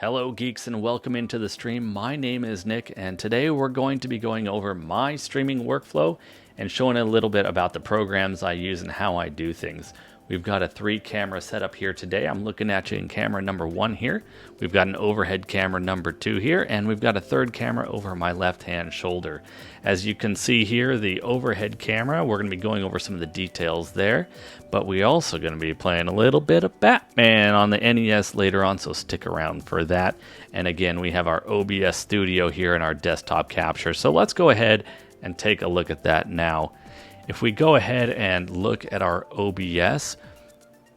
Hello geeks and welcome into the stream. My name is Nick and today we're going to be going over my streaming workflow and showing a little bit about the programs I use and how I do things. We've got a 3-camera setup here today. I'm looking at you in camera number 1 here. We've got an overhead camera number 2 here, and we've got a 3rd camera over my left-hand shoulder. As you can see here, the overhead camera, we're going to be going over some of the details there, but we're also going to be playing a little bit of Batman on the NES later on, so stick around for that. And again, we have our OBS Studio here in our desktop capture, so let's go ahead and take a look at that now. If we go ahead and look at our OBS,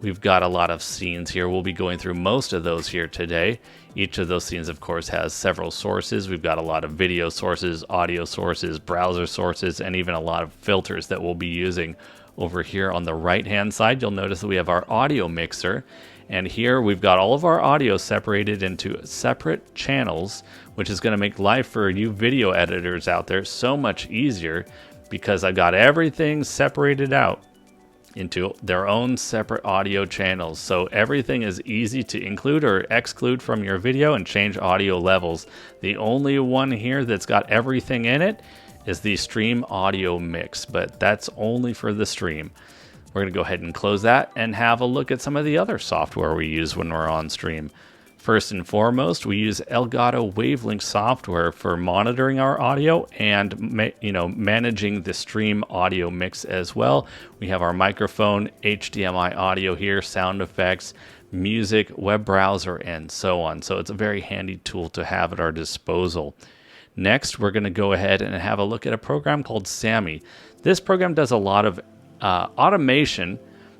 we've got a lot of scenes here. We'll be going through most of those here today. Each of those scenes, of course, has several sources. We've got a lot of video sources, audio sources, browser sources, and even a lot of filters that we'll be using. Over here on the right-hand side, you'll notice that we have our audio mixer. And here we've got all of our audio separated into separate channels, which is going to make life for you video editors out there so much easier, because I've got everything separated out into their own separate audio channels. So everything is easy to include or exclude from your video and change audio levels. The only one here that's got everything in it is the stream audio mix, but that's only for the stream. We're going to go ahead and close that and have a look at some of the other software we use when we're on stream. First and foremost, we use Elgato Wavelength software for monitoring our audio and managing the stream audio mix as well. We have our microphone, HDMI audio here, sound effects, music, web browser, and so on. So it's a very handy tool to have at our disposal. Next, we're going to go ahead and have a look at a program called Sammy. This program does a lot of automation,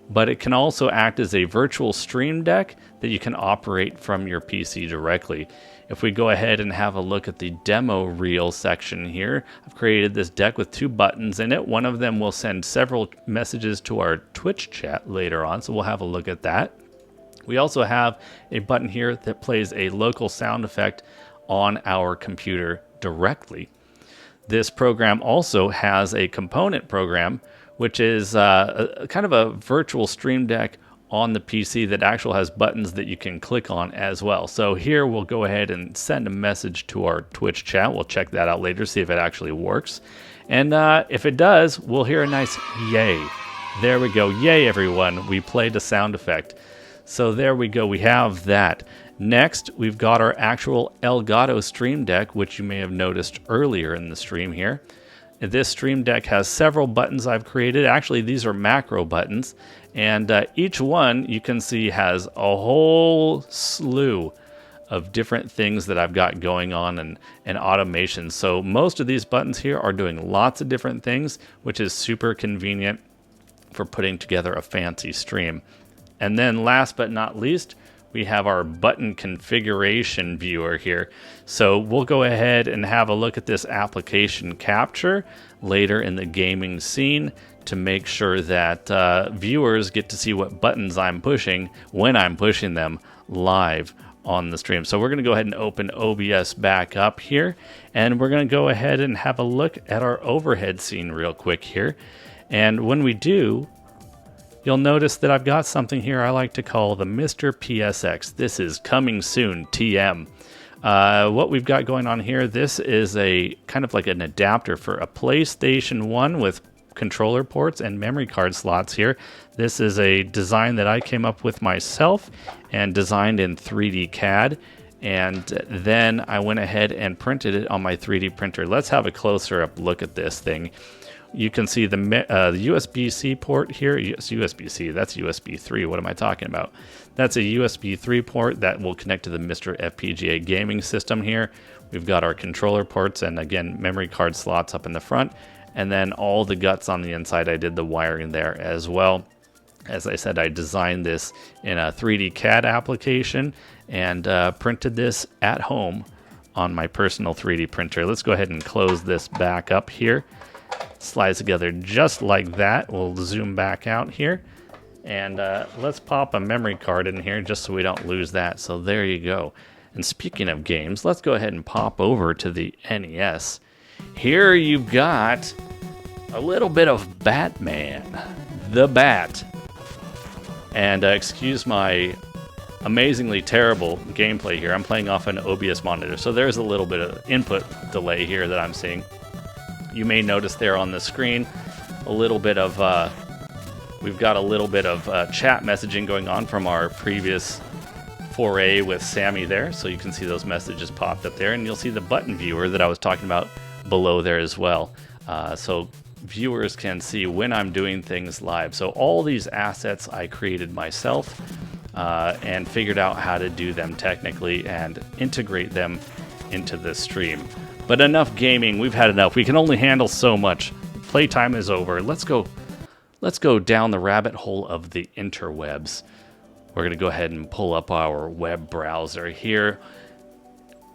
but it can also act as a virtual stream deck that you can operate from your PC directly. If we go ahead and have a look at the demo reel section here, I've created this deck with 2 buttons in it. One of them will send several messages to our Twitch chat later on, so we'll have a look at that. We also have a button here that plays a local sound effect on our computer directly. This program also has a component program, which is kind of a virtual stream deck on the PC that actually has buttons that you can click on as well. So here we'll go ahead and send a message to our Twitch chat. We'll check that out later, see if it actually works. And if it does, we'll hear a nice yay. There we go. Yay, everyone. We played a sound effect. So there we go. We have that. Next, we've got our actual Elgato Stream Deck, which you may have noticed earlier in the stream here. This stream deck has several buttons I've created. Actually, these are macro buttons, and each one you can see has a whole slew of different things that I've got going on and automation. So most of these buttons here are doing lots of different things, which is super convenient for putting together a fancy stream. And then last but not least, we have our button configuration viewer here. So we'll go ahead and have a look at this application capture later in the gaming scene to make sure that viewers get to see what buttons I'm pushing when I'm pushing them live on the stream. So we're going to go ahead and open OBS back up here, and we're going to go ahead and have a look at our overhead scene real quick here. And when we do, you'll notice that I've got something here I like to call the Mr. PSX. This is coming soon, TM. What we've got going on here, this is a kind of like an adapter for a PlayStation 1 with controller ports and memory card slots here. This is a design that I came up with myself and designed in 3D CAD. And then I went ahead and printed it on my 3D printer. Let's have a closer up look at this thing. You can see the USB-C port here. It's USB-C, that's USB 3. What am I talking about? That's a USB 3 port that will connect to the Mr. FPGA gaming system here. We've got our controller ports and, again, memory card slots up in the front. And then all the guts on the inside, I did the wiring there as well. As I said, I designed this in a 3D CAD application and printed this at home on my personal 3D printer. Let's go ahead and close this back up here. Slides together just like that. We'll zoom back out here, and let's pop a memory card in here just so we don't lose that. So there you go. And speaking of games, let's go ahead and pop over to the NES. Here you've got a little bit of Batman, the Bat. And excuse my amazingly terrible gameplay here. I'm playing off an OBS monitor, so there's a little bit of input delay here that I'm seeing. You may notice there on the screen a little bit of, we've got a little bit of chat messaging going on from our previous foray with Sammy there, so you can see those messages popped up there, and you'll see the button viewer that I was talking about below there as well. So viewers can see when I'm doing things live. So all these assets I created myself and figured out how to do them technically and integrate them into this stream. But enough gaming, we've had enough. We can only handle so much. Playtime is over. Let's go down the rabbit hole of the interwebs. We're going to go ahead and pull up our web browser here.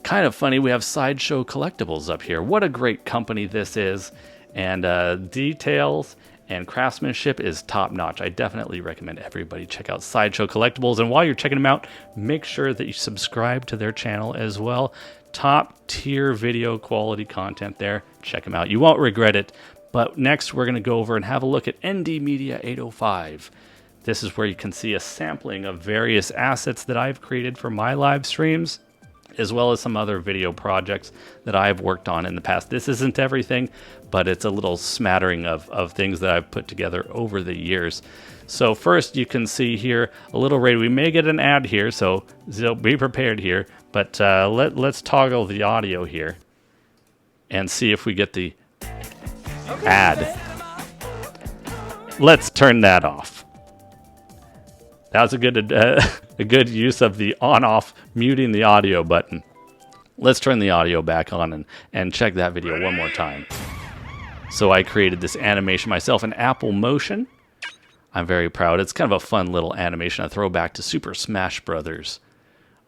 Kind of funny, we have Sideshow Collectibles up here. What a great company this is. And details and craftsmanship is top notch. I definitely recommend everybody check out Sideshow Collectibles. And while you're checking them out, make sure that you subscribe to their channel as well. Top tier video quality content there. Check them out. You won't regret it. But next we're going to go over and have a look at ND Media 805. This is where you can see a sampling of various assets that I've created for my live streams, as well as some other video projects that I've worked on in the past. This isn't everything, but it's a little smattering of things that I've put together over the years. So first you can see here a little raid. We may get an ad here, so be prepared here. But let's toggle the audio here and see if we get the ad. Let's turn that off. That was a good use of the on-off muting the audio button. Let's turn the audio back on and check that video one more time. So I created this animation myself in Apple Motion. I'm very proud. It's kind of a fun little animation, a throwback to Super Smash Brothers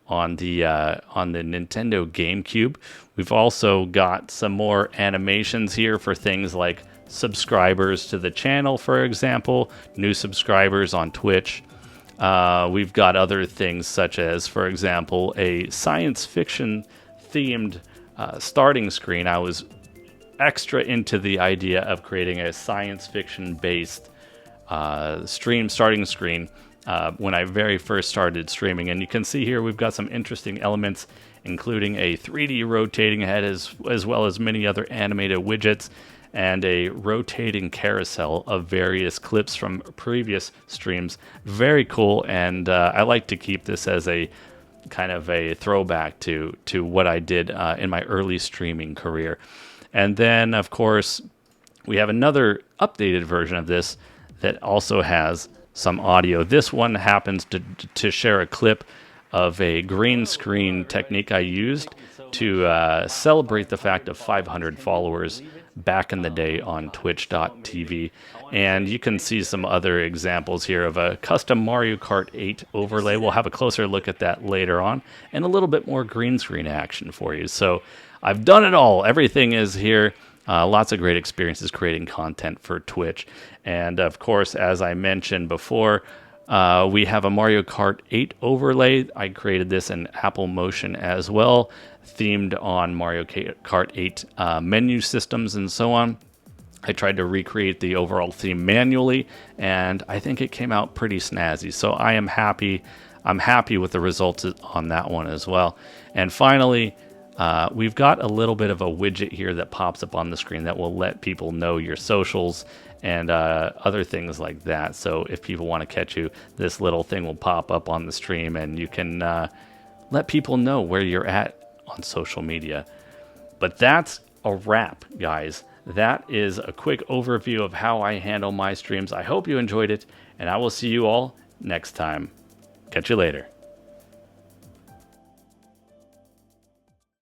on the Nintendo GameCube. We've also got some more animations here for things like subscribers to the channel, for example, new subscribers on Twitch. We've got other things such as, for example, a science fiction themed starting screen. I was extra into the idea of creating a science fiction based starting screen when I very first started streaming. And you can see here we've got some interesting elements, including a 3D rotating head as well as many other animated widgets, and a rotating carousel of various clips from previous streams. Very cool, and I like to keep this as a kind of a throwback to what I did in my early streaming career. And then, of course, we have another updated version of this that also has some audio. This one happens to share a clip of a green screen technique I used to celebrate the fact of 500 followers back in the day on twitch.tv. And you can see some other examples here of a custom Mario Kart 8 overlay. We'll have a closer look at that later on, and a little bit more green screen action for you. So I've done it all. Everything is here. Lots of great experiences creating content for Twitch. And of course, as I mentioned before, we have a Mario Kart 8 overlay. I created this in Apple Motion as well, themed on Mario Kart 8 menu systems and so on. I tried to recreate the overall theme manually, and I think it came out pretty snazzy. So I am happy. I'm happy with the results on that one as well. And finally, we've got a little bit of a widget here that pops up on the screen that will let people know your socials and other things like that. So if people want to catch you, this little thing will pop up on the stream, and you can let people know where you're at on social media. But that's a wrap, guys. That is a quick overview of how I handle my streams. I hope you enjoyed it, and I will see you all next time. Catch you later.